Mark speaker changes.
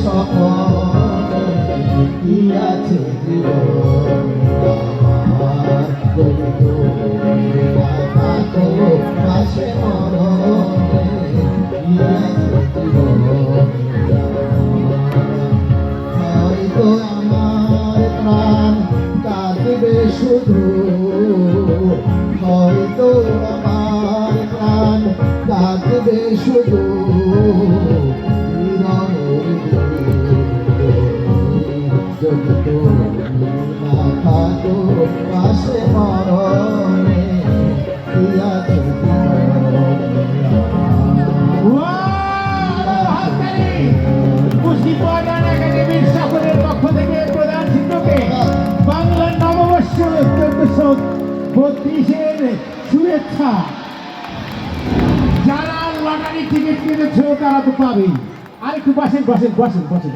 Speaker 1: স্বপনে কি আছে জীবন আমার যদি তুমি না থাকো পাশে মরণে কি আছে জীবন হয়তো আমার প্রাণ কাঁদবে শুধু হয়তো আমার প্রাণ কাঁদবে শুধু যদি তুমি না থাকো পাশে মরণে কি আছে
Speaker 2: একাডেমির সকলের পক্ষ থেকে প্রধান শিক্ষককে বাংলার নববর্ষ 1432-এর শুভেচ্ছা। যারা লটারি টিকিট কিনেছ তারা তো পাবেই। আর একটু বসেন বসেন বসেন বসেন।